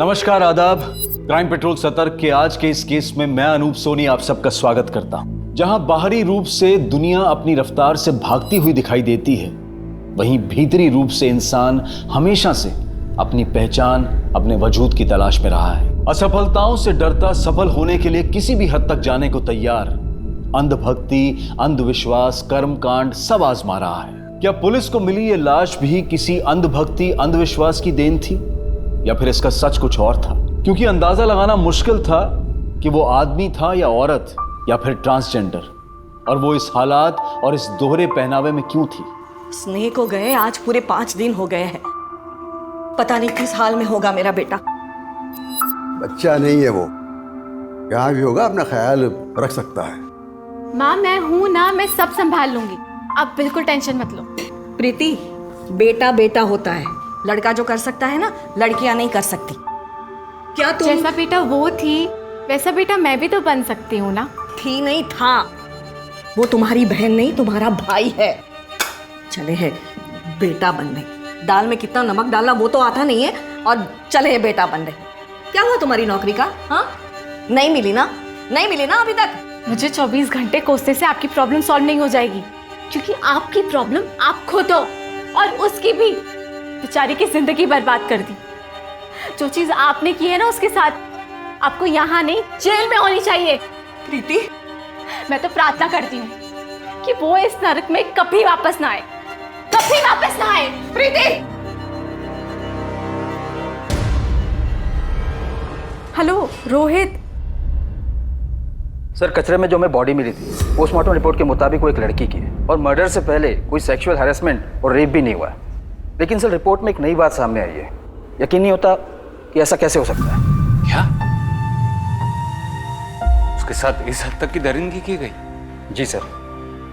नमस्कार, आदाब। Crime petrol सतर्क के आज के इस केस में मैं अनूप सोनी आप सबका स्वागत करता हूं। जहां बाहरी रूप से दुनिया अपनी रफ्तार से भागती हुई दिखाई देती है, वहीं भीतरी रूप से इंसान हमेशा से अपनी पहचान, अपने वजूद की तलाश में रहा है। असफलताओं से डरता, सफल होने के लिए किसी भी हद तक जाने को तैयार, अंधभक्ति, अंधविश्वास, कर्मकांड सब आजमा रहा है। क्या पुलिस को मिली ये लाश भी किसी अंधभक्ति, अंधविश्वास की देन थी, या फिर इसका सच कुछ और था? क्योंकि अंदाजा लगाना मुश्किल था कि वो आदमी था या औरत या फिर ट्रांसजेंडर, और वो इस हालात और इस दोहरे पहनावे में क्यों थी। स्नेह को गए आज पूरे 5 दिन हो गए हैं। पता नहीं किस हाल में होगा मेरा बेटा। बच्चा नहीं है वो, यहाँ भी होगा, अपना ख्याल रख सकता है। माँ मैं हूँ ना, मैं सब संभाल लूंगी, आप बिल्कुल टेंशन मत लो। प्रीति, बेटा बेटा होता है, लड़का जो कर सकता है ना, लड़कियां नहीं कर सकती। क्या तुम जैसा बेटा वो थी वैसा बेटा मैं भी तो बन सकती हूँ ना। थी नहीं था, वो तुम्हारी बहन नहीं तुम्हारा भाई है। चले है बेटा बनने, दाल में कितना नमक डालना वो तो आता नहीं है, और चले है बेटा बनने। क्या हुआ तुम्हारी नौकरी का? हाँ, नहीं मिली ना, नहीं मिली ना अभी तक। मुझे 24 घंटे कोसने से आपकी प्रॉब्लम सॉल्व नहीं हो जाएगी, क्योंकि आपकी प्रॉब्लम आप खुद हो, और उसकी भी बेचारी की जिंदगी बर्बाद कर दी। जो चीज आपने की है ना, उसके साथ आपको यहाँ नहीं जेल में होनी चाहिए। प्रीति, मैं तो प्रार्थना करती हूँ कि वो इस नरक में कभी वापस ना आए, कभी वापस ना आए। प्रीति, हेलो रोहित। सर, कचरे में जो हमें बॉडी मिली थी, पोस्टमार्टम रिपोर्ट के मुताबिक वो एक लड़की की है, और मर्डर से पहले कोई सेक्सुअल हैरेसमेंट और रेप भी नहीं हुआ है। लेकिन सर, रिपोर्ट में एक नई बात सामने आई है। यकीन नहीं होता कि ऐसा कैसे हो सकता है। क्या उसके साथ इस हद तक की दरिंदगी की गई? जी सर,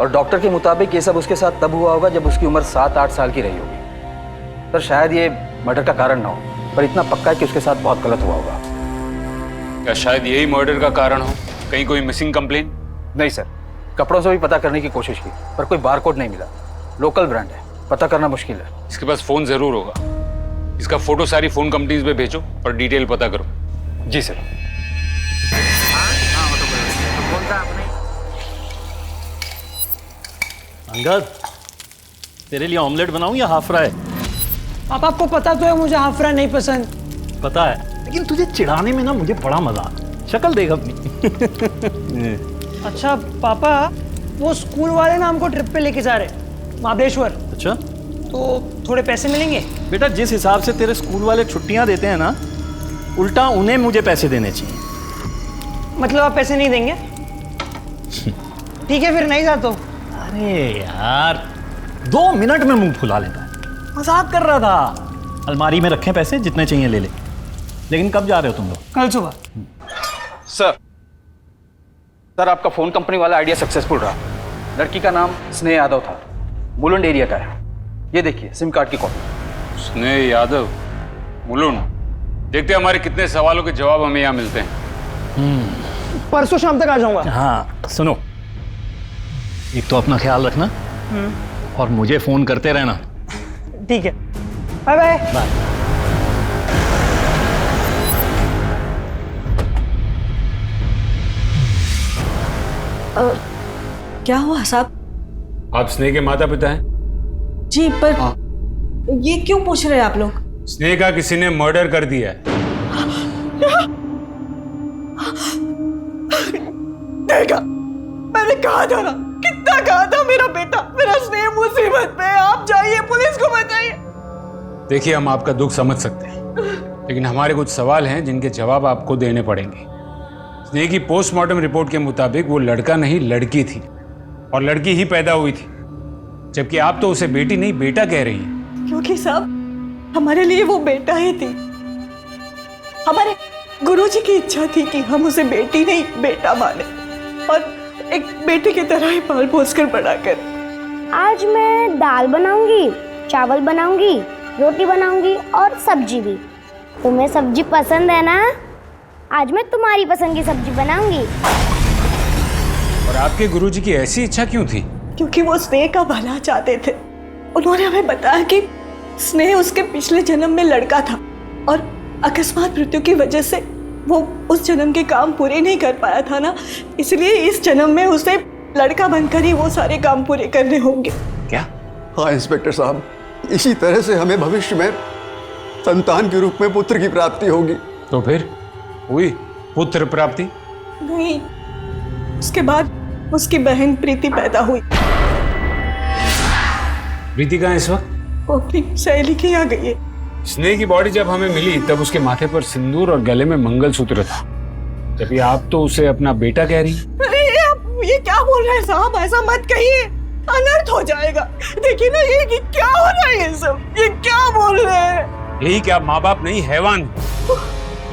और डॉक्टर के मुताबिक ये सब उसके साथ तब हुआ होगा जब उसकी उम्र 7-8 साल की रही होगी। सर, शायद ये मर्डर का कारण ना हो, पर इतना पक्का है कि उसके साथ बहुत गलत हुआ होगा। क्या शायद यही मर्डर का कारण हो? कहीं कोई मिसिंग कंप्लेन? नहीं सर, कपड़ों से भी पता करने की कोशिश की, पर कोई बारकोड नहीं मिला। लोकल ब्रांड है, पता करना मुश्किल है। इसके पास फोन जरूर होगा। इसका फोटो सारी फोन कंपनीज में भेजो और डिटेल पता करो। जी सर। अंगद, तेरे लिए ऑमलेट बनाऊं या हाफ फ्राई? पापा, आपको पता तो है मुझे हाफ फ्राई नहीं पसंद। पता है, लेकिन तुझे चिढ़ाने में ना मुझे बड़ा मजा आता। शक्ल देख अपनी। अच्छा पापा, वो स्कूल वाले ना हमको ट्रिप पे लेके जा रहे, महाबलेश्वर। अच्छा, तो थोड़े पैसे मिलेंगे? बेटा जिस हिसाब से तेरे स्कूल वाले छुट्टियां देते हैं ना, उल्टा उन्हें मुझे पैसे देने चाहिए। मतलब आप पैसे नहीं देंगे? ठीक है, फिर नहीं जाता हूँ। अरे यार, 2 मिनट में मुंह फुला लेता है। मजाक कर रहा था। अलमारी में रखे पैसे, जितने चाहिए ले ले। लेकिन कब जा रहे हो तुम लोग? कल सुबह। सर, आपका फोन कंपनी वाला आइडिया सक्सेसफुल रहा। लड़की का नाम स्नेह यादव था, मुलुंड एरिया का है। ये देखिए सिम कार्ड की कॉपी। स्नेह यादव, मुलुंड। देखते हैं हमारे कितने सवालों के जवाब हमें यहाँ मिलते हैं। परसों शाम तक आ जाऊंगा। हाँ सुनो, एक तो अपना ख्याल रखना और मुझे फोन करते रहना। ठीक है, बाय बाय। बाय। क्या हुआ साहब? आप स्नेह के माता पिता हैं? जी, पर ये क्यों पूछ रहे हैं आप लोग? स्नेह का किसी ने मर्डर कर दिया है। देखा, मैंने कहा था ना, कितना कहा था, मेरा बेटा, मेरा स्नेह मुसीबत में है। आप जाइए, पुलिस को बताइए। देखिए, हम आपका दुख समझ सकते हैं, लेकिन हमारे कुछ सवाल हैं जिनके जवाब आपको देने पड़ेंगे। स्नेह की पोस्टमार्टम रिपोर्ट के मुताबिक वो लड़का नहीं लड़की थी, और लड़की ही पैदा हुई थी, जबकि आप तो उसे बेटी नहीं बेटा कह रही हैं। क्योंकि साहब, हमारे लिए वो बेटा ही थी। हमारे गुरुजी की इच्छा थी कि हम उसे बेटी नहीं बेटा माने, और एक बेटे की तरह ही पाल पोस कर बड़ा कर। आज मैं दाल बनाऊंगी, चावल बनाऊंगी, रोटी बनाऊंगी और सब्जी भी। तुम्हें सब्जी पसंद है ना? आज मैं तुम्हारी पसंद की सब्जी बनाऊंगी। और आपके गुरुजी की ऐसी इच्छा क्यों थी? क्योंकि वो स्नेह का भला चाहते थे। उन्होंने हमें बताया कि स्नेह उसके पिछले जन्म में लड़का था, और अकस्मात मृत्यु की वजह से वो उस जन्म के काम पूरे नहीं कर पाया था ना, इसलिए इस जन्म में उसे लड़का बनकर ही वो सारे काम पूरे करने होंगे। क्या? हाँ इंस्पेक्टर साहब, इसी तरह से हमें भविष्य में संतान के रूप में पुत्र की प्राप्ति होगी। तो फिर हुई पुत्र प्राप्ति? नहीं, उसके बाद उसकी बहन प्रीति पैदा हुई। प्रीति कहाँ है इस वक्त? वो अपनी सहेली के यहाँ गई है। स्नेह की बॉडी जब हमें मिली तब उसके माथे पर सिंदूर और गले में मंगलसूत्र था, जबकि आप तो उसे अपना बेटा कह रही। अरे आप ये क्या बोल रहे हैं साहब, ऐसा मत कहिए, अनर्थ हो जाएगा। देखिए ना ये क्या हो रहा है, ये सब ये क्या बोल रहे हैं? यही क्या माँ बाप नहीं हैवान?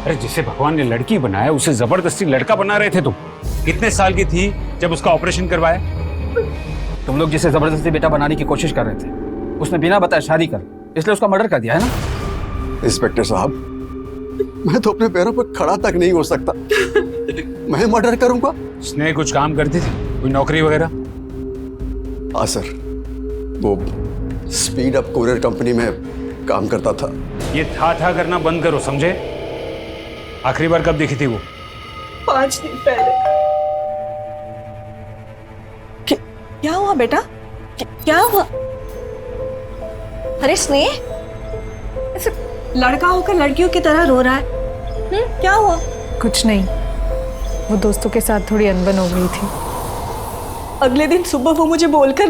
अरे जिसे भगवान ने लड़की बनाया उसे जबरदस्ती लड़का बना रहे थे तुम। कितने साल की थी जब उसका ऑपरेशन करवाया? तुम लोग जिसे जबरदस्ती बेटा बनाने की कोशिश कर रहे थे, उसने बिना बताए शादी कर, इसलिए उसका मर्डर कर दिया है ना? इंस्पेक्टर साहब, मैं तो अपने पैरों पर खड़ा तक नहीं हो सकता, मैं मर्डर करूंगा? स्नेह कुछ काम करती थी, कोई नौकरी वगैरह? हाँ सर, वो स्पीड अप कुरियर कंपनी में काम करता था। ये था करना बंद करो, समझे? आखिरी बार कब देखी थी वो? 5 दिन पहले। क्या हुआ बेटा, क्या हुआ? अरे स्नेह, ऐसे लड़का होकर लड़कियों की तरह रो रहा है, क्या हुआ? कुछ नहीं, वो दोस्तों के साथ थोड़ी अनबन हो गई थी। अगले दिन सुबह वो मुझे बोलकर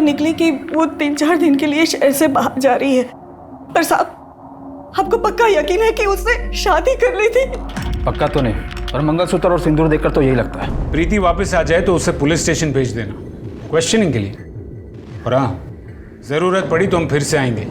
निकली कि वो 3-4 दिन के लिए शहर से बाहर जा रही है। पर साहब, आपको पक्का यकीन है कि उससे शादी कर ली थी? पक्का तो नहीं, और मंगलसूत्र और सिंदूर देखकर तो यही लगता है। प्रीति वापस आ जाए तो उसे पुलिस स्टेशन भेज देना क्वेश्चनिंग के लिए, और हाँ, जरूरत पड़ी तो हम फिर से आएंगे।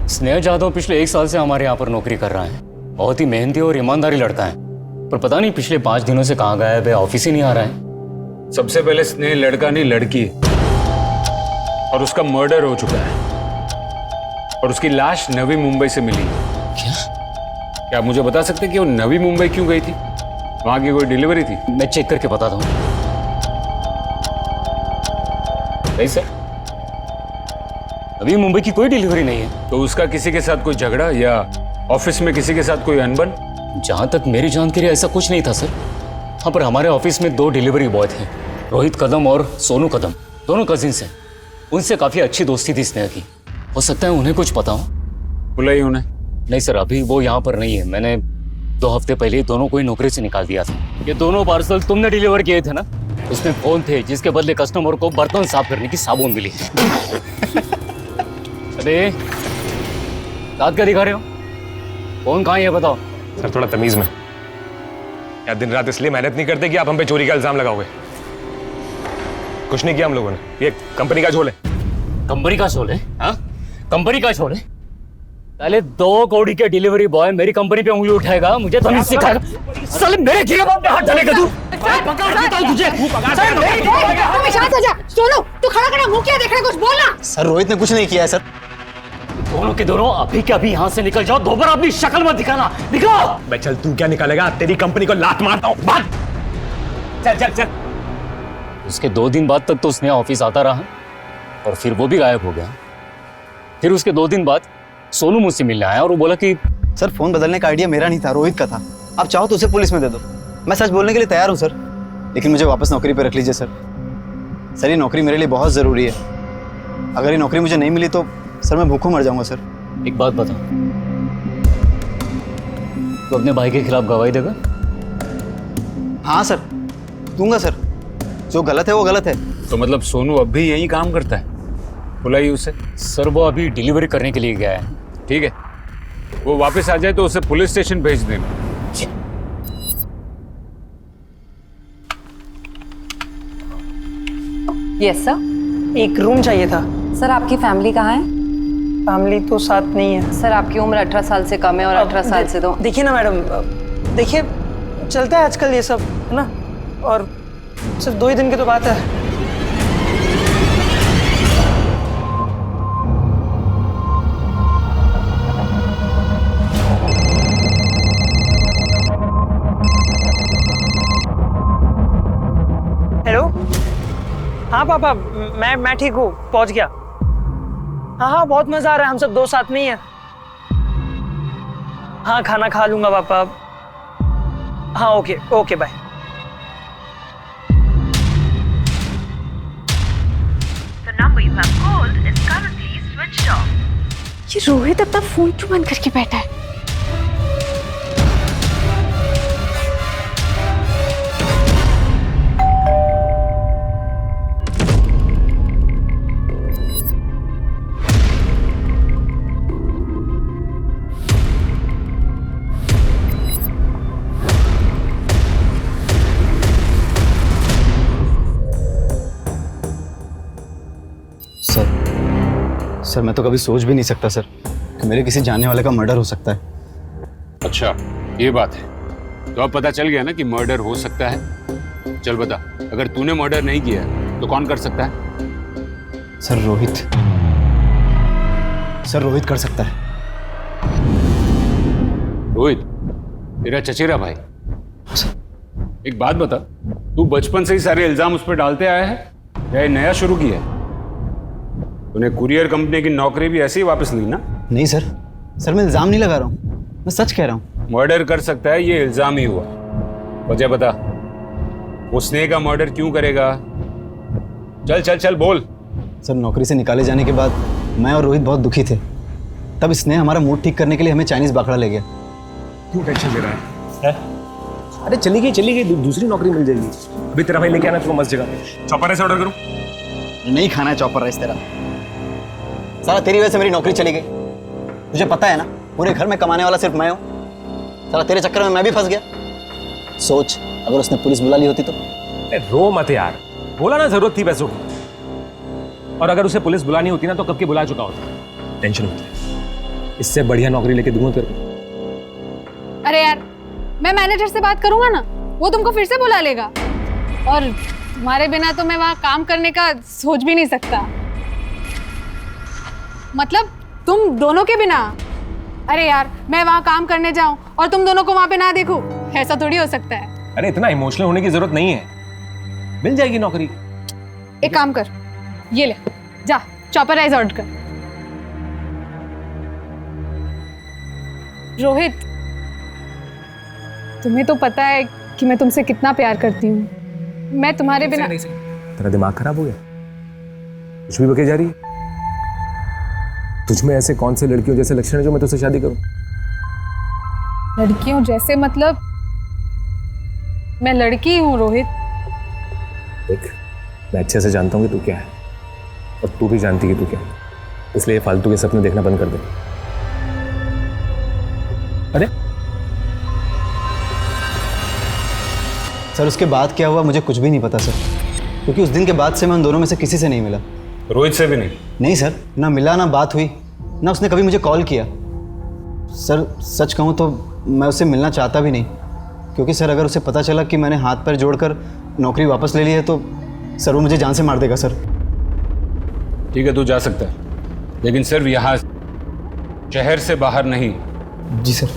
स्नेह जाधव पिछले 1 साल से हमारे यहाँ पर नौकरी कर रहा है। बहुत ही मेहनती और ईमानदारी लड़का है, पर पता नहीं पिछले 5 दिनों से कहाँ गायब है, ऑफिस ही नहीं आ रहा है। सबसे पहले स्नेह लड़का नहीं लड़की है, और उसका मर्डर हो चुका है, और उसकी लाश नवी मुंबई से मिली है। क्या आप मुझे बता सकते हैं कि वो नवी मुंबई क्यों गई थी? वहां की कोई डिलीवरी थी? मैं चेक करके बताता हूँ। नहीं सर, अभी मुंबई की कोई डिलीवरी नहीं है। तो उसका किसी के साथ कोई झगड़ा या ऑफिस में किसी के साथ कोई अनबन? जहां तक मेरी जानकारी ऐसा कुछ नहीं था सर। हाँ, पर हमारे ऑफिस में 2 डिलीवरी बॉय थे, रोहित कदम और सोनू कदम, दोनों कजिन्स हैं। उनसे काफी अच्छी दोस्ती थी स्नेह की, हो सकता है उन्हें कुछ पता हो। बुलाई उन्हें? नहीं सर, अभी वो यहाँ पर नहीं है। मैंने 2 हफ्ते पहले दोनों को ही नौकरी से निकाल दिया था। ये दोनों पार्सल तुमने डिलीवर किए थे ना? उसमें फोन थे जिसके बदले कस्टमर को बर्तन साफ करने की साबुन मिली। अरे दांत क्या दिखा रहे हो? फोन कहाँ है बताओ। सर थोड़ा तमीज में। क्या दिन रात इसलिए मेहनत नहीं करते कि आप हम पे चोरी का इल्जाम लगाओगे? कुछ नहीं किया हम लोगों ने, ये कंपनी का झोल है। कंपनी का झोल है? हाँ, कंपनी का झोल है। पहले 2 कौड़ी के डिलीवरी बॉय मेरी कंपनी पे उंगली उठाएगा, मुझे तो नहीं सिखाएगा। साले मेरे खिलाफ हाथ डालेगा तू? तुझे सोनू, तू खड़ा खड़ा मुंह क्या देख रहा है, कुछ बोलना। सर रोहित ने कुछ नहीं किया है सर। दोनों के दोनों अभी के अभी यहाँ से निकल जाओ, दोबारा अपनी शक्ल मत दिखाना। दिखाओ। भाई चल, तू क्या निकालेगा? तेरी कंपनी को लात मारता हूँ। चल चल चल। उसके 2 दिन बाद तक तो उसने ऑफिस आता रहा, और फिर वो भी गायब हो गया। फिर उसके 2 दिन बाद सोनू मुझसे मिलने आया और वो बोला कि सर फोन बदलने का आइडिया मेरा नहीं था, रोहित का था। आप चाहो तो उसे पुलिस में दे दो। मैं सच बोलने के लिए तैयार हूँ सर, लेकिन मुझे वापस नौकरी पर रख लीजिए सर। सर ये नौकरी मेरे लिए बहुत ज़रूरी है। अगर ये नौकरी मुझे नहीं मिली तो सर मैं भूखों मर जाऊंगा सर। एक बात बता, तो अपने भाई के खिलाफ गवाही देगा? हाँ सर, दूंगा सर। जो गलत है वो गलत है। तो मतलब सोनू अब भी यही काम करता है? बुलाइए उसे। सर वो अभी डिलीवरी करने के लिए गया है। ठीक है, वो वापस आ जाए तो उसे पुलिस स्टेशन भेज देना। Yes sir. एक रूम चाहिए था। सर आपकी फैमिली कहाँ है? फैमिली तो साथ नहीं है सर। आपकी उम्र 18 साल से कम है और 18 साल से तो देखिए ना मैडम, देखिए चलता है आजकल ये सब, है ना? और सिर्फ 2 ही दिन की तो बात है। हेलो, हाँ पापा, मैं ठीक हूँ, पहुंच गया। हाँ, बहुत मजा आ रहा है, हम सब 2 साथ में ही हैं। हाँ, खाना खा लूंगा पापा। हाँ, ओके बाय। ये रोहित अपना फोन क्यों बंद करके बैठा है? सर मैं तो कभी सोच भी नहीं सकता सर कि मेरे किसी जानने वाले का मर्डर हो सकता है। अच्छा, ये बात है। तो अब पता चल गया ना कि मर्डर हो सकता है। चल बता, अगर तूने मर्डर नहीं किया तो कौन कर सकता है? सर रोहित कर सकता है। रोहित तेरा चचेरा भाई। एक बात बता, तू बचपन से ही सारे इल्जाम उस पर डालते आया है या ये नया शुरू किया है? तूने कुरियर कंपनी की नौकरी भी ऐसे ही वापस ली ना? नहीं सर मैं इल्जाम नहीं लगा रहा हूँ, मैं सच कह रहा हूँ। मर्डर कर सकता है ये इल्जाम ही हुआ। वजह बता, वो स्नेह का मर्डर क्यों करेगा? चल चल चल बोल। सर नौकरी से निकाले जाने के बाद मैं और रोहित बहुत दुखी थे। तब स्नेह हमारा मूड ठीक करने के लिए हमें चाइनीज बाखड़ा ले गया। क्यों टेंशन ले रहा है? अरे चली गई, दूसरी नौकरी मिल जाएगी। अभी तेरा भाई लेके आना तुम मस्त जगह। चॉपर राइस ऑर्डर करूं? नहीं खाना है चॉपर राइस तेरा। साला तेरी वजह से मेरी नौकरी चली गई। तुझे पता है ना, पूरे घर में कमाने वाला सिर्फ मैं हूँ। साला तेरे चक्कर में मैं भी फंस गया। सोच, अगर उसने पुलिस बुला ली होती तो। रो मत यार, बोला ना जरूरत थी पैसों की। और अगर उसे पुलिस बुलानी होती ना तो कब की बुला चुका होता। टेंशन मत ले, इससे बढ़िया नौकरी लेके दूंगा तेरे को। अरे यार, मैं मैनेजर से बात करूंगा ना, वो तुमको फिर से बुला लेगा। और तुम्हारे बिना तो मैं वहां काम करने का सोच भी नहीं सकता। मतलब तुम दोनों के बिना? अरे यार, मैं वहां काम करने जाऊं और तुम दोनों को वहां पे ना देखूं, ऐसा थोड़ी हो सकता है। अरे इतना इमोशनल होने की जरूरत नहीं है, मिल जाएगी नौकरी। एक काम कर, ये ले, जा चॉपर राइस ऑर्डर कर। रोहित, तुम्हें तो पता है कि मैं तुमसे कितना प्यार करती हूँ। मैं तुम्हारे बिना। तेरा दिमाग खराब हो गया? कुछ भी बके जा रही है? तुझमें ऐसे कौन से लड़कियों जैसे लक्षण है जो मैं तुझसे शादी करूं? लड़कियों जैसे मतलब? मैं लड़की हूँ रोहित। देख, मैं अच्छे से जानता हूँ कि तू क्या है और तू भी जानती है कि तू क्या है, इसलिए फालतू के सपने देखना बंद कर दे। अरे सर उसके बाद क्या हुआ मुझे कुछ भी नहीं पता सर, क्योंकि उस दिन के बाद से मैं उन दोनों में से किसी से नहीं मिला। रोहित से भी नहीं? नहीं सर, ना मिला, ना बात हुई, ना उसने कभी मुझे कॉल किया। सर सच कहूँ तो मैं उससे मिलना चाहता भी नहीं, क्योंकि सर अगर उसे पता चला कि मैंने हाथ पैर जोड़कर नौकरी वापस ले ली है तो सर वो मुझे जान से मार देगा सर। ठीक है, तू जा सकता है, लेकिन सिर्फ यहाँ शहर से बाहर नहीं। जी सर।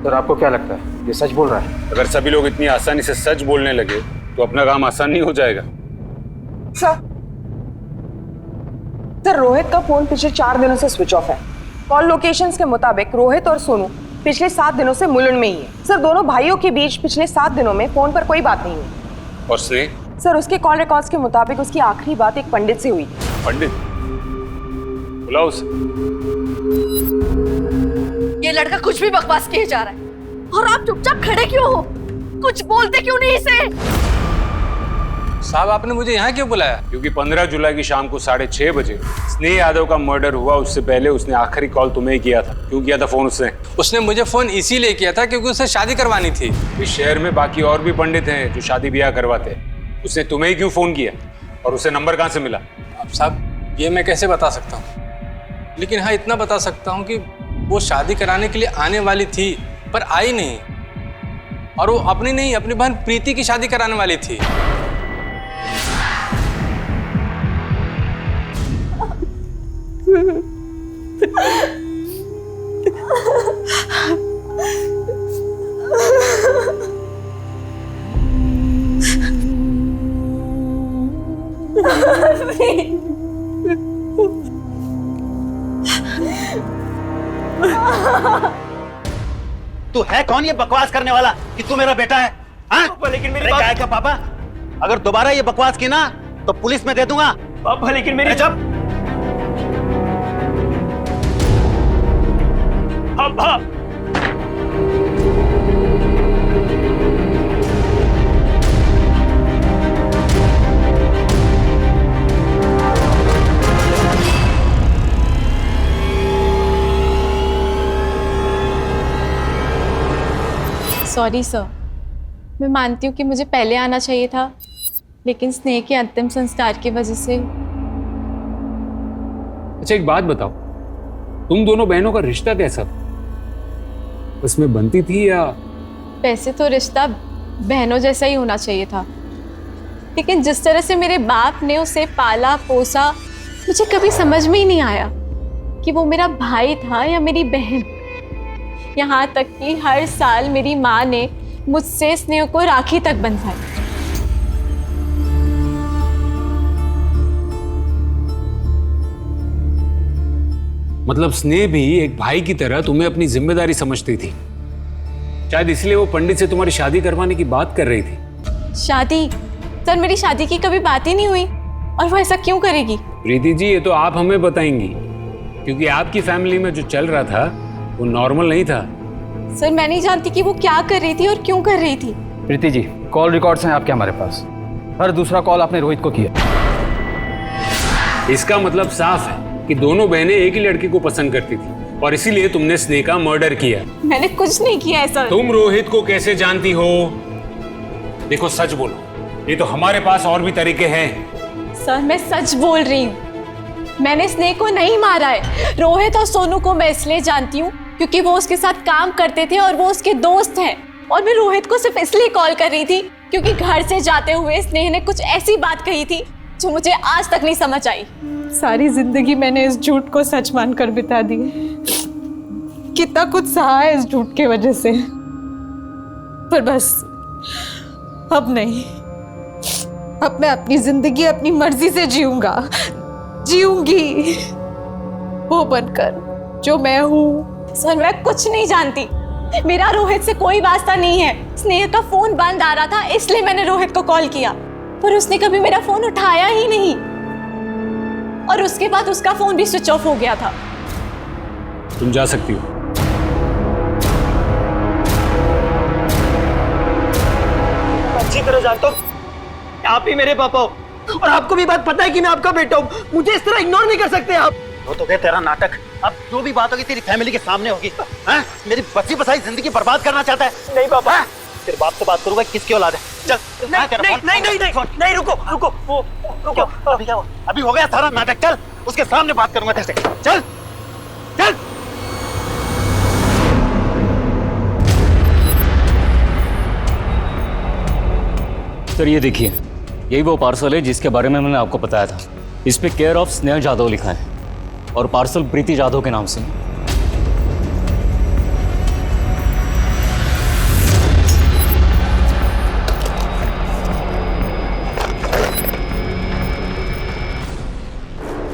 सर आपको क्या लगता है ये सच बोल रहा है? अगर सभी लोग इतनी आसानी से सच बोलने लगे तो अपना काम आसान नहीं हो जाएगा। सर रोहित का फोन पिछले 4 दिनों से स्विच ऑफ है। कॉल लोकेशंस के मुताबिक रोहित और सोनू पिछले 7 दिनों से मुलुंड में ही है। सर दोनों भाइयों के बीच पिछले 7 दिनों में फोन पर कोई बात नहीं हुई। और स्नेह? सर उसके कॉल रिकॉर्ड्स के मुताबिक उसकी आखिरी बात एक पंडित से हुई थी। पंडित? बुलाओ उसे। ये लड़का कुछ भी बकवास किए जा रहा है और आप चुपचाप खड़े क्यों हो? कुछ बोलते क्यों नहीं इसे? साहब आपने मुझे यहाँ क्यों बुलाया? क्योंकि 15 जुलाई की शाम को 6:30 बजे स्नेह यादव का मर्डर हुआ। उससे पहले उसने आखिरी कॉल तुम्हें किया था। क्यों किया था फोन उसने? उसने मुझे फोन इसीलिए किया था क्योंकि उसे शादी करवानी थी। इस शहर में बाकी और भी पंडित हैं जो शादी ब्याह करवाते हैं, उसने तुम्हें ही क्यों फोन किया? और उसे नंबर कहाँ से मिला? अब साहब ये मैं कैसे बता सकता हूँ, लेकिन हाँ इतना बता सकता हूँ कि वो शादी कराने के लिए आने वाली थी पर आई नहीं। और वो अपनी नहीं, अपनी बहन प्रीति की शादी कराने वाली थी। तू है कौन ये बकवास करने वाला कि तू मेरा बेटा है? हाँ? पापा लेकिन मेरी अरे काय का पापा, अगर दोबारा ये बकवास की ना तो पुलिस में दे दूंगा। पापा लेकिन मेरी जब पापा सॉरी सर, मैं मानती हूँ कि मुझे पहले आना चाहिए था, लेकिन स्नेह के अंतिम संस्कार की वजह से। अच्छा एक बात बताओ, तुम दोनों बहनों का रिश्ता कैसा था? उसमें बनती थी या? वैसे तो रिश्ता बहनों जैसा ही होना चाहिए था, लेकिन जिस तरह से मेरे बाप ने उसे पाला पोसा, मुझे कभी समझ में ही नहीं आया कि वो मेरा भाई था या मेरी बहन। यहाँ तक कि हर साल मेरी माँ ने मुझसे स्नेह को राखी तक बंधवाई। मतलब स्नेह भी एक भाई की तरह तुम्हें अपनी जिम्मेदारी समझती थी, शायद इसलिए वो पंडित से तुम्हारी शादी करवाने की बात कर रही थी। शादी? सर मेरी शादी की कभी बात ही नहीं हुई, और वो ऐसा क्यों करेगी? प्रीति जी ये तो आप हमें बताएंगी, क्योंकि आपकी फैमिली में जो चल रहा था वो नॉर्मल नहीं था। सर मैं नहीं जानती कि वो क्या कर रही थी और क्यों कर रही थी। प्रीति जी, कॉल रिकॉर्ड्स हैं आपके हमारे पास। हर दूसरा कॉल आपने रोहित को किया। इसका मतलब साफ है कि दोनों बहनें एक ही लड़की को पसंद करती थी और इसीलिए तुमने स्नेह का मर्डर किया। मैंने कुछ नहीं किया है सर। तुम रोहित को कैसे जानती हो? देखो सच बोलो, ये तो हमारे पास और भी तरीके हैं। सर मैं सच बोल रही हूँ, मैंने स्नेह को नहीं मारा है। रोहित और सोनू को मैं इसलिए जानती हूँ क्योंकि वो उसके साथ काम करते थे और वो उसके दोस्त हैं, और मैं रोहित को सिर्फ इसलिए कॉल कर रही थी क्योंकि घर से जाते हुए स्नेह ने कुछ ऐसी बात कही थी जो मुझे आज तक नहीं समझ आई। सारी जिंदगी मैंने इस झूठ को सच मानकर बिता दी। कितना कुछ सहा है इस झूठ के वजह से, पर बस अब नहीं। अब मैं अपनी जिंदगी अपनी मर्जी से जीऊंगी वो बनकर जो मैं हूँ। सर मैं कुछ नहीं जानती, मेरा रोहित से कोई वास्ता नहीं है। स्नेह का फोन बंद आ रहा था इसलिए मैंने रोहित को कॉल किया, पर उसने कभी मेरा फोन उठाया ही नहीं, और उसके बाद उसका फोन भी स्विच ऑफ हो गया था। तुम जा सकती हो। अच्छी तरह जानता हूँ आप ही मेरे पापा हो, और आपको भी बात पता है कि मैं आपका बेटा हूँ। मुझे इस तरह इग्नोर नहीं कर सकते आप। वो तो गया तेरा नाटक। अब जो भी बात होगी तेरी फैमिली के सामने होगी। हाँ? मेरी बची बसाई जिंदगी बर्बाद करना चाहता है? नहीं पापा। हाँ? तेरे बाप से बात करूंगा, किसकी औलाद है? चल नहीं रुको वो रुको। अभी क्या हुआ? अभी हो गया सारा नाटक। चल उसके सामने बात करूंगा तेरे से। चल चल। सर ये देखिए, यही वो पार्सल है जिसके बारे में मैंने आपको बताया था। इस पे केयर ऑफ स्नेहा जाधव लिखा है और पार्सल प्रीति जाधव के नाम से।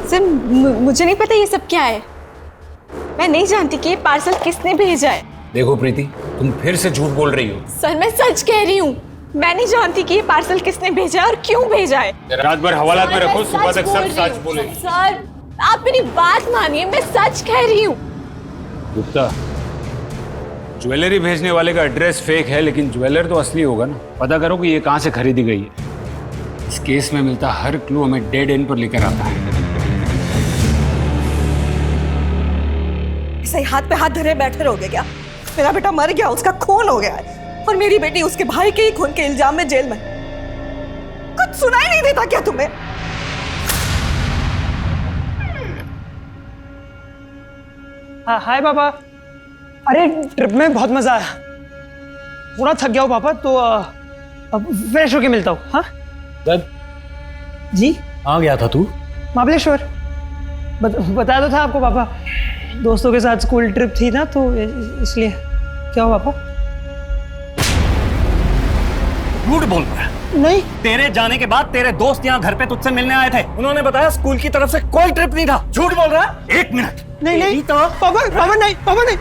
सर मुझे नहीं पता ये सब क्या है। मैं नहीं जानती कि ये पार्सल किसने भेजा है। देखो प्रीति, तुम फिर से झूठ बोल रही हो। सर मैं सच कह रही हूँ, मैं नहीं जानती कि ये पार्सल किसने भेजा है और क्यों भेजा है। रात भर हवालात में रखो, सुबह तक सब सच बोलेगी। सर आप मेरी बात मानिए, मैं सच कह रही हूँ। गुप्ता, ज्वेलरी भेजने वाले का एड्रेस फेक है, लेकिन ज्वेलर तो असली होगा ना। पता करो कि ये कहाँ से खरीदी गई है। इस केस में मिलता हर क्लू हमें डेड एंड पर लेकर आता है। सही हाथ पे हाथ धरे बैठे रहोगे क्या? मेरा बेटा मर गया, उसका खून हो गया है, और मेरी बेटी उसके भाई के ही खून के इल्जाम में जेल में। कुछ सुनाई नहीं देता क्या तुम्हें? हाँ हाय पापा। अरे ट्रिप में बहुत मजा आया। थोड़ा थक गया हूँ पापा, तो अब फ्रेश होके मिलता हूँ। हाँ जी, आ गया था तू? महाबलेश्वर। बताया तो था आपको पापा, दोस्तों के साथ स्कूल ट्रिप थी ना, तो इसलिए। क्या हुआ पापा? झूठ बोल रहा है। नहीं, तेरे जाने के बाद तेरे दोस्त यहाँ घर पे तुझसे मिलने आए थे, उन्होंने बताया स्कूल की तरफ से कोई ट्रिप नहीं था। झूठ बोल रहा है। एक मिनट। नहीं तो पापा नहीं, पापा नहीं,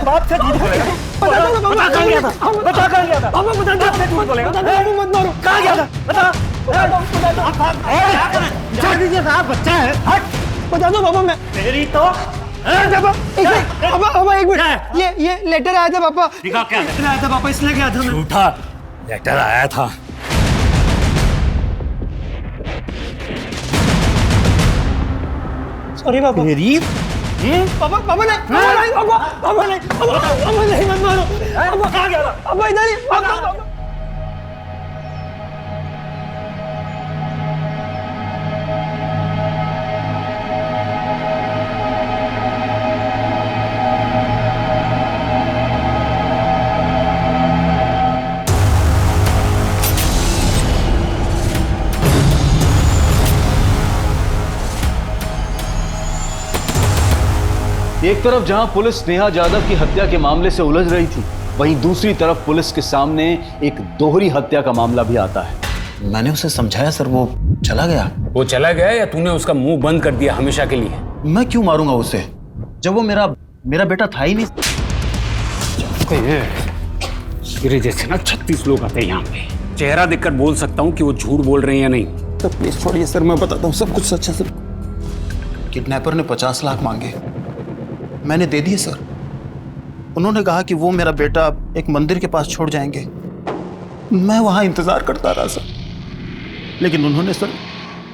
बाप से झूठ बोलेगा। बता कहाँ गया था? बता कहाँ गया था? पापा बता, बाप से झूठ बोलेगा। मत मारो। कहाँ गया था? बता। छोड़ दीजिए साहब, बच्चा है। हट। बता दो पापा। मैं तेरी तो पापा एक मिनट, ये लेटर आया था पापा। दिखा क्या लेटर आया था पापा, इसलिए गया था मैं। झूठा लेटर आया था। सॉरी पापा। तेरी पापा नहीं, पापा नहीं, पापा नहीं, मत मारो। पापा कहाँ गया था? पापा इधर ही। पापा एक तरफ जहां पुलिस नेहा यादव की हत्या के मामले से उलझ रही थी, वहीं दूसरी तरफ पुलिस के सामने एक दोहरी हत्या का मामला भी आता है। मैंने उसे समझाया सर, वो चला गया। वो चला गया या तूने उसका मुंह बंद कर दिया हमेशा के लिए? मैं क्यों मारूंगा उसे जब वो मेरा बेटा था ही नहीं। तेरे जैसे ना 36 लोग आते हैं यहाँ पे, चेहरा देखकर बोल सकता हूँ कि वो झूठ बोल रहे हैं या नहीं। तो प्लीज छोड़िए सर, मैं बताता हूँ सब कुछ सच है सर। किडनैपर ने 50 लाख मांगे, मैंने दे दिए सर। उन्होंने कहा कि वो मेरा बेटा एक मंदिर के पास छोड़ जाएंगे। मैं वहां इंतजार करता रहा सर, लेकिन उन्होंने सर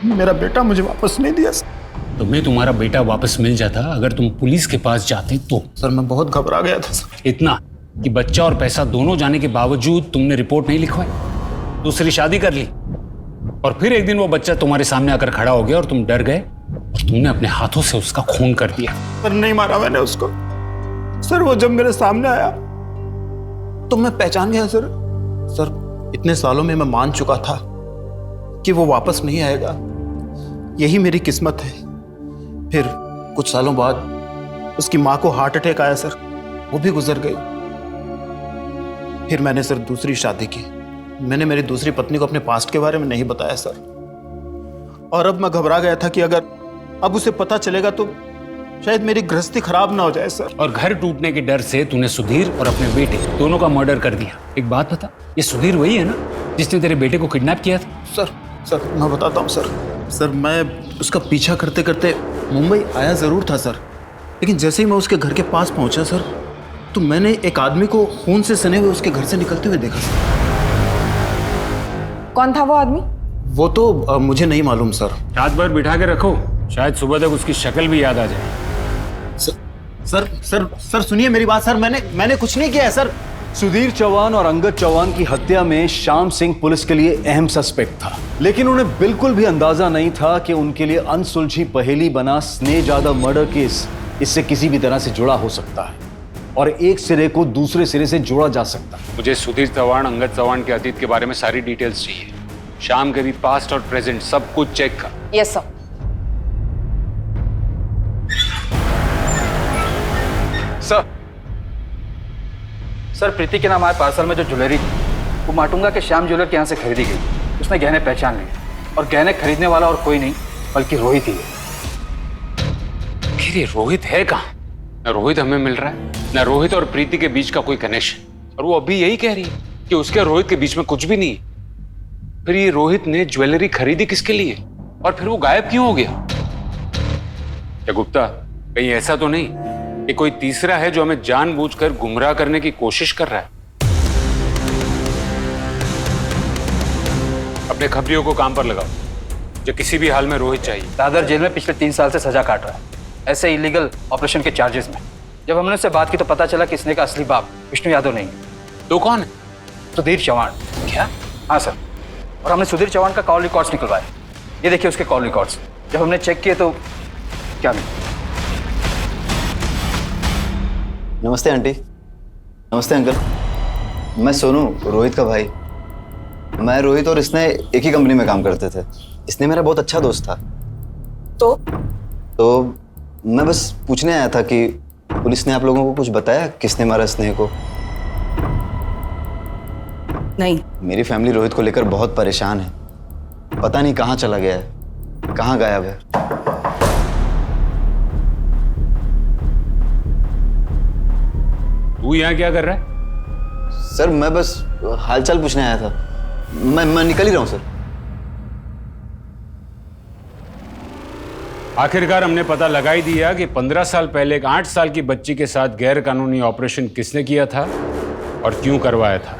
मेरा बेटा मुझे वापस नहीं दिया सर। तुम्हें तुम्हारा बेटा वापस मिल जाता अगर तुम पुलिस के पास जाते तो? सर मैं बहुत घबरा गया था सर। इतना कि बच्चा और पैसा दोनों जाने के बावजूद तुमने रिपोर्ट नहीं लिखवाई, दूसरी शादी कर ली, और फिर एक दिन वो बच्चा तुम्हारे सामने आकर खड़ा हो गया और तुम डर गए और तुमने अपने हाथों से उसका खून कर दिया। पर नहीं मारा मैंने उसको सर। वो जब मेरे सामने आया तो मैं पहचान गया सर। सर इतने सालों में मैं मान चुका था कि वो वापस नहीं आएगा, यही मेरी किस्मत है। फिर कुछ सालों बाद उसकी माँ को हार्ट अटैक आया सर, वो भी गुजर गई। फिर मैंने सर दूसरी शादी की। मैंने मेरी दूसरी पत्नी को अपने पास्ट के बारे में नहीं बताया सर, और अब मैं घबरा गया था कि अगर अब उसे पता चलेगा तो शायद मेरी गृहस्थी खराब ना हो जाए सर। और घर टूटने के डर से तूने सुधीर और अपने बेटे दोनों का मर्डर कर दिया। एक बात बता, ये सुधीर वही है ना जिसने तेरे बेटे को किडनैप किया था? सर मैं बताता हूँ सर। मैं उसका पीछा करते करते मुंबई आया जरूर था सर, लेकिन जैसे ही मैं उसके घर के पास पहुंचा सर, तो मैंने एक आदमी को खून से सने हुए उसके घर से निकलते हुए देखा सर। कौन था वो आदमी? वो तो मुझे नहीं मालूम सर। रात भर बिठा के रखो, शायद सुबह तक उसकी शक्ल भी याद आ जाए। सर सुनिए मेरी बात सर। मैंने कुछ नहीं किया है सर। सुधीर चौहान और अंगद चौहान की हत्या में श्याम सिंह पुलिस के लिए अहम सस्पेक्ट था, लेकिन उन्हें बिल्कुल भी अंदाजा नहीं था कि उनके लिए अनसुलझी पहेली बना स्नेह यादव मर्डर केस इससे किसी भी तरह से जुड़ा हो सकता है और एक सिरे को दूसरे सिरे से जोड़ा जा सकता है। मुझे सुधीर चौहान, अंगद चौहान के अतीत के बारे में सारी डिटेल्स चाहिए। शाम के भी पास्ट और प्रेजेंट सब कुछ चेक कर। Yes sir. सर प्रीति के नाम आए पार्सल में जो ज्वेलरी थी वो माटुंगा के श्याम ज्वेलर के यहाँ से खरीदी गई। उसने गहने पहचान लिए और गहने खरीदने वाला और कोई नहीं बल्कि रोहित ही है। फिर ये रोहित है कहाँ? न रोहित हमें मिल रहा है, न रोहित और प्रीति के बीच का कोई कनेक्शन, और वो अभी यही कह रही है कि उसके और रोहित के बीच में कुछ भी नहीं है। फिर ये रोहित ने ज्वेलरी खरीदी किसके लिए और फिर वो गायब क्यों हो गया? क्या गुप्ता कहीं ऐसा तो नहीं कि कोई तीसरा है जो हमें जानबूझकर गुमराह करने की कोशिश कर रहा है? अपने खबरियों को काम पर लगाओ, जो किसी भी हाल में रोहित चाहिए। दादर जेल में पिछले 3 साल से सजा काट रहा है, ऐसे इलीगल ऑपरेशन के चार्जेस में। जब हमने उससे बात की तो पता चला कि इसने का असली बाप विष्णु यादव नहीं है। तो कौन है? सुधीर चौहान। क्या? हाँ सर, और हमने सुधीर चौहान का कॉल रिकॉर्ड्स निकलवाए। ये देखिए उसके कॉल रिकॉर्ड्स। जब हमने चेक किए तो क्या नहीं। नमस्ते आंटी। नमस्ते अंकल। मैं सोनू, रोहित का भाई। मैं, रोहित और इसने एक ही कंपनी में काम करते थे। इसने मेरा बहुत अच्छा दोस्त था। तो मैं बस पूछने आया था कि पुलिस ने आप लोगों को कुछ बताया किसने मारा स्नेह को? नहीं। मेरी फैमिली रोहित को लेकर बहुत परेशान है। पता नहीं कहाँ चला गया है, कहाँ गायब है। तू यहाँ क्या कर रहा है? सर मैं बस हालचाल पूछने आया था। मैं निकल ही रहा हूँ सर। आखिरकार हमने पता लगा ही दिया कि 15 साल पहले एक 8 साल की बच्ची के साथ गैर कानूनी ऑपरेशन किसने किया था और क्यों करवाया था,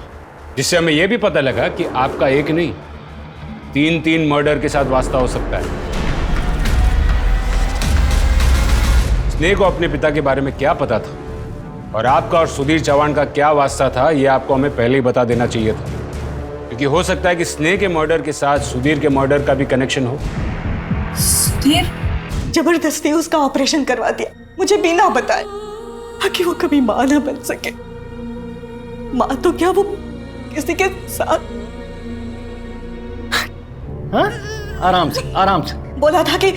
जिससे हमें यह भी पता लगा कि आपका एक नहीं 3 मर्डर के साथ वास्ता हो सकता है। स्नेह को अपने पिता के बारे में क्या पता था और आपका और सुधीर चौहान का क्या वास्ता था, यह आपको हमें पहले ही बता देना चाहिए था, क्योंकि हो सकता है कि स्नेह के मर्डर के साथ सुधीर के मर्डर का भी कनेक्शन हो। सुधीर जबरदस्ती उसका ऑपरेशन करवा दिया, मुझे बिना बताए, ताकि वो कभी मां ना बन सके। मां तो क्या, वो किसी के साथ। हाँ? आराम से आराम से। बोला था कि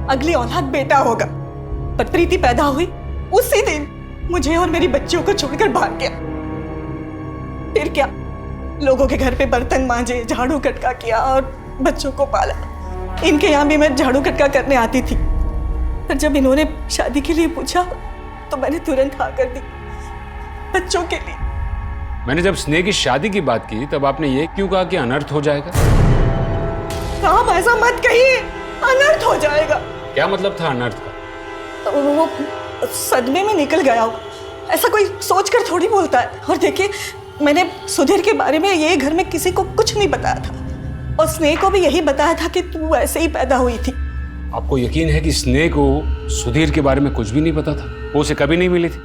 अगली औलाद बेटा होगा, पर प्रीति पैदा हुई उसी दिन मुझे और मेरी बच्चियों को छोड़कर भाग गया। फिर क्या, लोगों के घर पे बर्तन मांजे, झाड़ू कटका किया और बच्चों को पाला। इनके यहाँ भी मैं झाड़ू कटका करने आती थी, पर जब इन्होंने शादी के लिए पूछा तो मैंने तुरंत हाँ कर दी, बच्चों के लिए। मैंने जब स्नेह की शादी की बात की तब आपने ये क्यों कहा कि अनर्थ हो जाएगा? राम ऐसा मत कहिए, अनर्थ हो जाएगा। क्या मतलब था अनर्थ का? तो वो सदमे में निकल गया हो, ऐसा कोई सोचकर थोड़ी बोलता है। और देखिए, मैंने सुधीर के बारे में ये घर में किसी को कुछ नहीं बताया था, और स्नेह को भी यही बताया था कि तू ऐसे ही पैदा हुई थी। आपको यकीन है कि स्नेह को सुधीर के बारे में कुछ भी नहीं पता था? वो उसे कभी नहीं मिली थी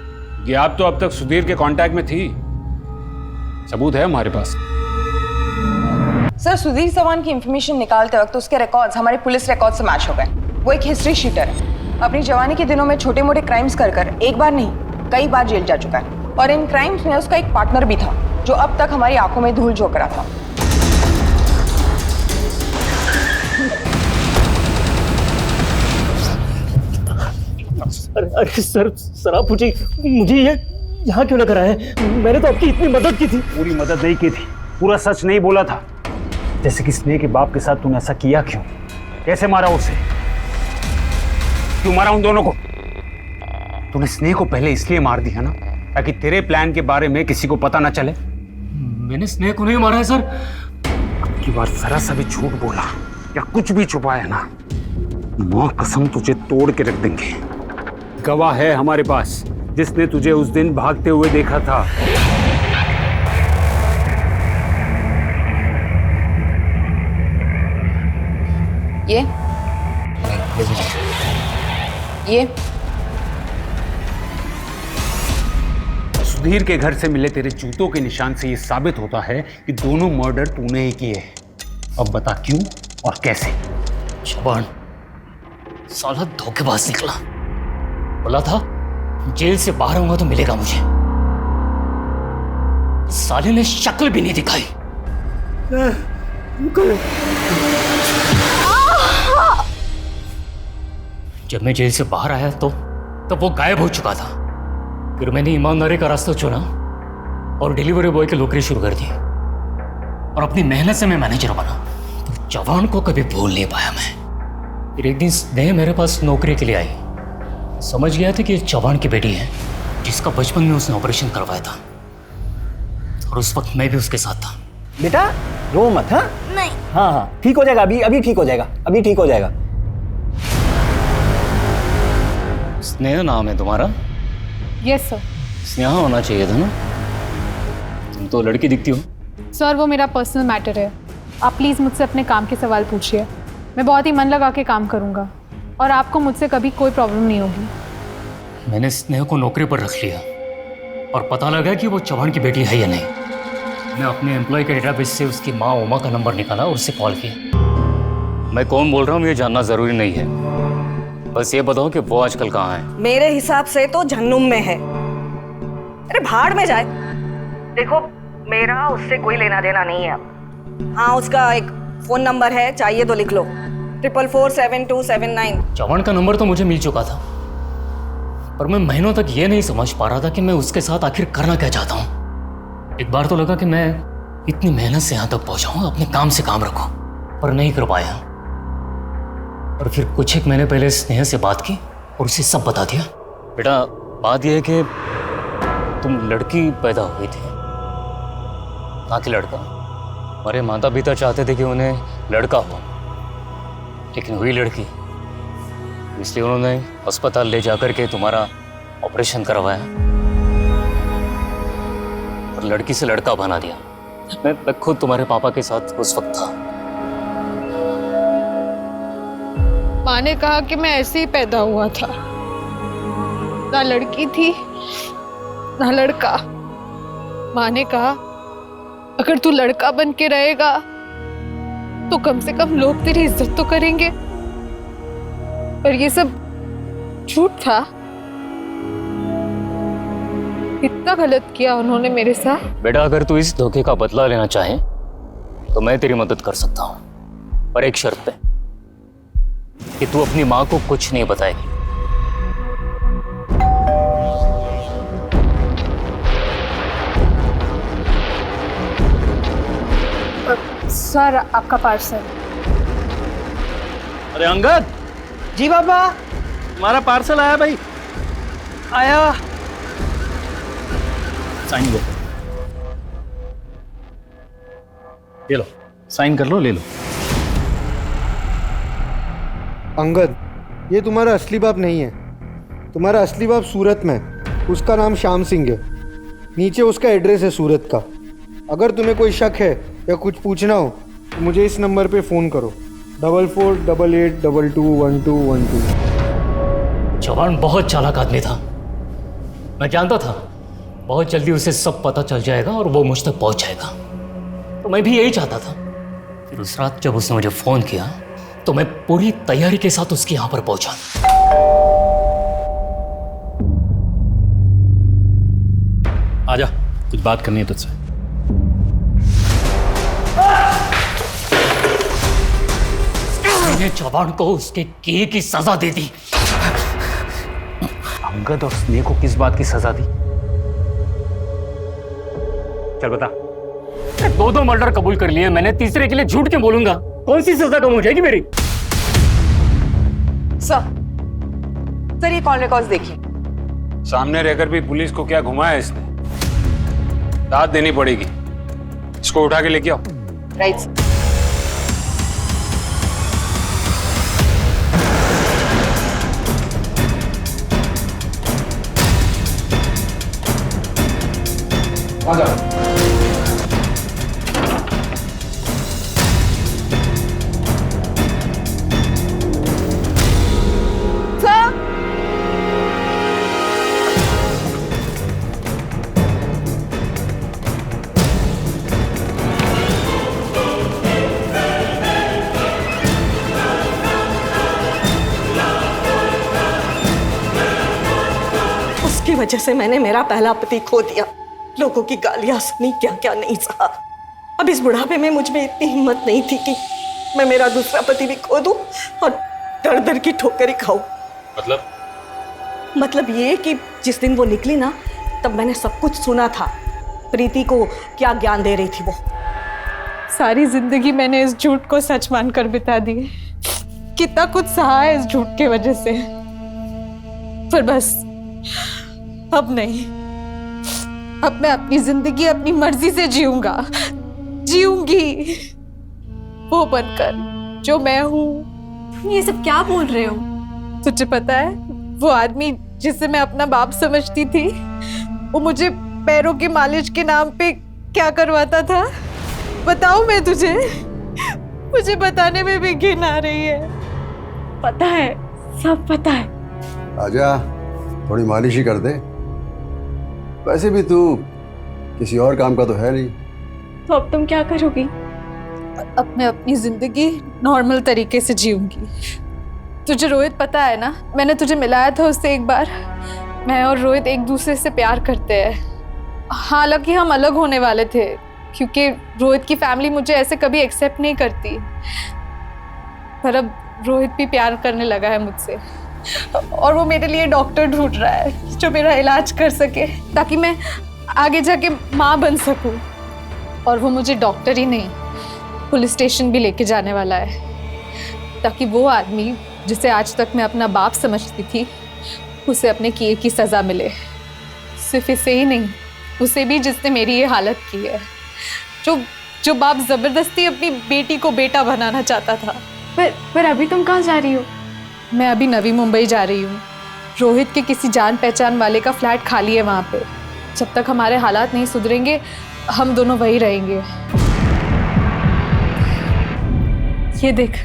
कि आप तो अब तक सुधीर के कांटेक्ट में थी। सबूत है हमारे पास। सर, सुधीर चौहान की इंफॉर्मेशन निकालते वक्त उसके रिकॉर्ड्स हमारे पुलिस रिकॉर्ड से मैच हो गए। वो एक हिस्ट्री शीटर है। अपनी जवानी के दिनों में छोटे मोटे क्राइम्स कर एक बार नहीं कई बार जेल जा चुका है, और इन क्राइम्स में उसका एक पार्टनर भी था जो अब तक हमारी आंखों में धूल झोंक रहा था। अरे सर आप मुझे ये यहाँ क्यों लेकर आए? मैंने तो आपकी इतनी मदद की थी। पूरी मदद नहीं की थी, पूरा सच नहीं बोला था। जैसे कि स्नेह के बाप के साथ तूने ऐसा किया क्यों? कैसे मारा उसे? क्यों मारा उन दोनों को? तूने स्नेह को पहले इसलिए मार दिया ना ताकि तेरे प्लान के बारे में किसी को पता ना चले। मैंने स्नेह को नहीं मारा है सर। अब की बार जरा सा भी झूठ बोला या कुछ भी छुपाया ना, मां कसम तुझे तोड़ के रख देंगे। गवाह है हमारे पास जिसने तुझे उस दिन भागते हुए देखा था। ये सुधीर के घर से मिले तेरे जूतों के निशान से ये साबित होता है कि दोनों मर्डर तूने ही किए हैं। अब बता क्यों और कैसे? चौहान साला धोखेबाज निकला। बोला था जेल से बाहर आऊंगा तो मिलेगा मुझे। साले ने शक्ल भी नहीं दिखाई। जब मैं जेल से बाहर आया तो तब वो गायब हो चुका था। फिर मैंने ईमानदारी का रास्ता चुना और डिलीवरी बॉय की नौकरी शुरू कर दी, और अपनी मेहनत से मैं मैनेजर बना। तो चौहान को कभी भूल नहीं पाया मैं। फिर एक दिन स्नेह मेरे पास नौकरी के लिए आई। समझ गया था कि चौहान की बेटी है जिसका बचपन में उसने ऑपरेशन करवाया था, और उस वक्त मैं भी उसके साथ था। बेटा रो मत। हाँ नहीं। हाँ ठीक हो जाएगा, अभी ठीक हो जाएगा, अभी ठीक हो जाएगा। स्नेहा नाम है तुम्हारा? Yes sir. स्नेहा होना चाहिए था ना, तुम तो लड़की दिखती हो। सर वो मेरा पर्सनल मैटर है, आप प्लीज़ मुझसे अपने काम के सवाल पूछिए। मैं बहुत ही मन लगा के काम करूँगा और आपको मुझसे कभी कोई प्रॉब्लम नहीं होगी। मैंने स्नेह को नौकरी पर रख लिया और पता लगा कि वो चौहान की बेटी है या नहीं। मैं अपने एम्प्लॉय के डेटाबेस से उसकी माँ उमा का नंबर निकाला और उससे कॉल किया। मैं कौन बोल रहा हूँ ये जानना ज़रूरी नहीं है, बस ये बताओ कि वो आजकल कहाँ है। मेरे हिसाब से तो जहन्नुम में है। अरे भाड़ में जाए। देखो, मेरा उससे कोई लेना देना नहीं है अब। हाँ, उसका एक फोन नंबर है, चाहिए तो लिख लो, 444727 चौहान का नंबर तो मुझे मिल चुका था, पर मैं महीनों तक ये नहीं समझ पा रहा था कि मैं उसके साथ आखिर करना क्या चाहता हूँ। एक बार तो लगा कि मैं इतनी मेहनत से यहाँ तक पहुँचा हूँ, अपने काम से काम रखूँ, पर नहीं कर पाया। और फिर कुछ एक महीने पहले स्नेह से बात की और उसे सब बता दिया। बेटा, बात यह है कि तुम लड़की पैदा हुई थी, ना कि लड़का। हमारे माता पिता चाहते थे कि उन्हें लड़का हो, लेकिन हुई लड़की, इसलिए उन्होंने अस्पताल ले जाकर के तुम्हारा ऑपरेशन करवाया और लड़की से लड़का बना दिया। मैं खुद तुम्हारे पापा के साथ उस वक्त था। माँ ने कहा कि मैं ऐसे ही पैदा हुआ था, ना लड़की थी ना लड़का। माँ ने कहा अगर तू लड़का बन के रहेगा तो कम से कम लोग तेरी इज्जत तो करेंगे, पर ये सब झूठ था। इतना गलत किया उन्होंने मेरे साथ। बेटा, अगर तू इस धोखे का बदला लेना चाहे तो मैं तेरी मदद कर सकता हूँ, पर एक शर्त पे कि तू अपनी माँ को कुछ नहीं बताएगी। सर, आपका पार्सल। अरे अंगद। जी पापा। तुम्हारा पार्सल आया भाई। आया। साइन दो। ये लो, साइन कर लो, ले लो। अंगद, ये तुम्हारा असली बाप नहीं है। तुम्हारा असली बाप सूरत में, उसका नाम श्याम सिंह है। नीचे उसका एड्रेस है सूरत का। अगर तुम्हें कोई शक है या कुछ पूछना हो तो मुझे इस नंबर पे फ़ोन करो, 4488221212। चौहान बहुत चालाक आदमी था, मैं जानता था बहुत जल्दी उसे सब पता चल जाएगा और वो मुझ तक पहुंच जाएगा। तो मैं भी यही चाहता था। फिर उस रात जब उसने मुझे फ़ोन किया तो मैं पूरी तैयारी के साथ उसके यहाँ पर पहुंचा। आजा, कुछ बात करनी है तुझसे। मैंने चौहान को उसके किए की सजा दे दी। अंगद और स्नेह को किस बात की सजा दी? चल बता। दो मर्डर कबूल कर लिए मैंने, तीसरे के लिए झूठ क्यों बोलूंगा? कौन सी सजा कम हो जाएगी मेरी? सर ये कॉल रिकॉर्ड्स देखिए। सामने रहकर भी पुलिस को क्या घुमाया इसने? दाद देनी पड़ेगी। इसको उठा के लेके आओ। Right sir. उसकी वजह से मैंने मेरा पहला पति खो दिया, लोगों की गालियां सुनी, क्या क्या नहीं सहा। अब इस बुढ़ापे में मुझ में इतनी हिम्मत नहीं थी कि मैं मेरा दूसरा पति भी खो दूं और दर दर की ठोकर ही खाऊं। मतलब ये कि जिस दिन वो निकली ना, तब मैंने सब कुछ सुना था। प्रीति को क्या ज्ञान दे रही थी वो। सारी जिंदगी मैंने इस झूठ को सच मानकर बिता दी। कितना कुछ सहा है इस झूठ के वजह से, पर बस अब नहीं। अब मैं अपनी जिंदगी अपनी मर्जी से जीऊंगी, वो बनकर जो मैं हूँ। ये सब क्या बोल रहे हो? तुझे पता है वो आदमी जिसे मैं अपना बाप समझती थी, वो मुझे पैरों की मालिश के नाम पे क्या करवाता था? बताऊं मैं तुझे? मुझे बताने में भी घिन आ रही है। पता है, सब पता है। आजा, थोड़ी मालिश ही कर दे। वैसे भी तू किसी और काम का तो है नहीं। तो अब तुम क्या करोगी? अब मैं अपनी जिंदगी नॉर्मल तरीके से जीऊंगी। तुझे रोहित पता है ना, मैंने तुझे मिलाया था उससे एक बार। मैं और रोहित एक दूसरे से प्यार करते हैं। हालांकि हम अलग होने वाले थे क्योंकि रोहित की फैमिली मुझे ऐसे कभी एक्सेप्ट नहीं करती, पर अब रोहित भी प्यार करने लगा है मुझसे और वो मेरे लिए डॉक्टर ढूंढ रहा है जो मेरा इलाज कर सके ताकि मैं आगे जाके माँ बन सकूं। और वो मुझे डॉक्टर ही नहीं, पुलिस स्टेशन भी लेके जाने वाला है ताकि वो आदमी जिसे आज तक मैं अपना बाप समझती थी उसे अपने किए की सज़ा मिले। सिर्फ इसे ही नहीं, उसे भी जिसने मेरी ये हालत की है, जो बाप ज़बरदस्ती अपनी बेटी को बेटा बनाना चाहता था। पर अभी तुम कहाँ जा रही हो? मैं अभी नवी मुंबई जा रही हूँ। रोहित के किसी जान पहचान वाले का फ्लैट खाली है वहाँ पे। जब तक हमारे हालात नहीं सुधरेंगे हम दोनों वहीं रहेंगे। ये देख,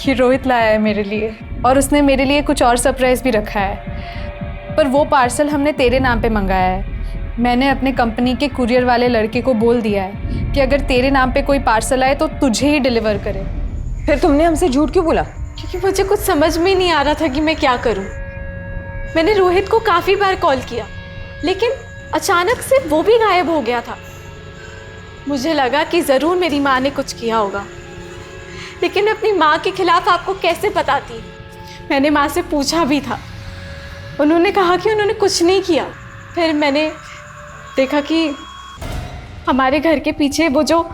ये रोहित लाया है मेरे लिए और उसने मेरे लिए कुछ और सरप्राइज भी रखा है, पर वो पार्सल हमने तेरे नाम पे मंगाया है। मैंने अपने कंपनी के कुरियर वाले लड़के को बोल दिया है कि अगर तेरे नाम पे कोई पार्सल आए तो तुझे ही डिलीवर करे। फिर तुमने हमसे झूठ क्यों बोला? क्योंकि मुझे कुछ समझ में नहीं आ रहा था कि मैं क्या करूं। मैंने रोहित को काफ़ी बार कॉल किया लेकिन अचानक से वो भी गायब हो गया था। मुझे लगा कि ज़रूर मेरी माँ ने कुछ किया होगा, लेकिन मैं अपनी माँ के खिलाफ आपको कैसे बताती। मैंने माँ से पूछा भी था, उन्होंने कहा कि उन्होंने कुछ नहीं किया। फिर मैंने देखा कि हमारे घर के पीछे वो जो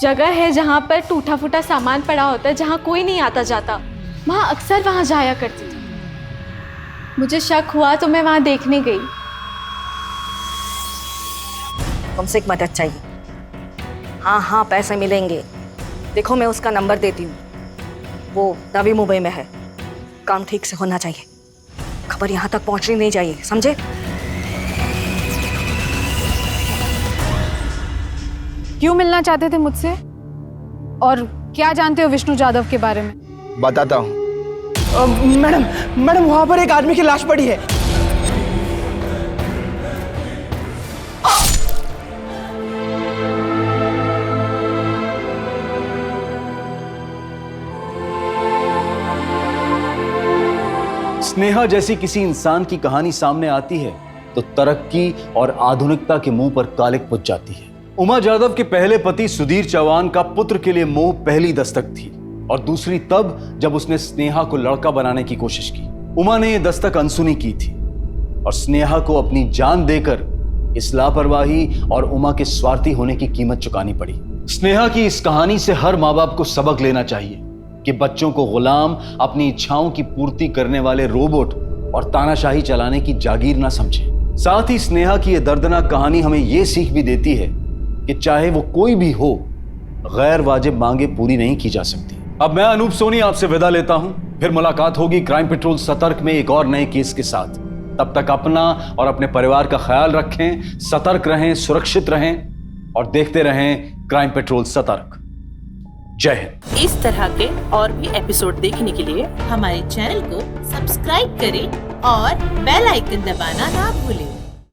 जगह है जहाँ पर टूटा फूटा सामान पड़ा होता है, जहाँ कोई नहीं आता जाता, वहाँ अक्सर वहाँ जाया करती थी। मुझे शक हुआ तो मैं वहाँ देखने गई। तुमसे एक मदद चाहिए। हाँ, पैसे मिलेंगे। देखो मैं उसका नंबर देती हूँ, वो नवी मुंबई में है। काम ठीक से होना चाहिए, खबर यहाँ तक पहुँचनी नहीं चाहिए, समझे? क्यों मिलना चाहते थे मुझसे और क्या जानते हो विष्णु जाधव के बारे में? बताता हूँ। मैडम वहां पर एक आदमी की लाश पड़ी है। स्नेहा जैसी किसी इंसान की कहानी सामने आती है तो तरक्की और आधुनिकता के मुंह पर कालिक पुच जाती है। उमा जाधव के पहले पति सुधीर चौहान का पुत्र के लिए मोह पहली दस्तक थी और दूसरी तब जब उसने स्नेहा को लड़का बनाने की कोशिश की। उमा ने यह दस्तक अनसुनी की थी और स्नेहा को अपनी जान देकर इस लापरवाही और उमा के स्वार्थी होने की कीमत चुकानी पड़ी। स्नेहा की इस कहानी से हर माँ बाप को सबक लेना चाहिए कि बच्चों को गुलाम, अपनी इच्छाओं की पूर्ति करने वाले रोबोट और तानाशाही चलाने की जागीर ना समझे। साथ ही स्नेहा की यह दर्दनाक कहानी हमें यह सीख भी देती है कि चाहे वो कोई भी हो, गैर वाजिब मांगे पूरी नहीं की जा सकती। अब मैं अनूप सोनी आपसे विदा लेता हूं, फिर मुलाकात होगी क्राइम पेट्रोल सतर्क में एक और नए केस के साथ। तब तक अपना और अपने परिवार का ख्याल रखें, सतर्क रहें, सुरक्षित रहें और देखते रहें क्राइम पेट्रोल सतर्क। जय हिंद। इस तरह के और भी एपिसोड देखने के लिए हमारे चैनल को सब्सक्राइब करें और बेल आइकन दबाना ना भूलें।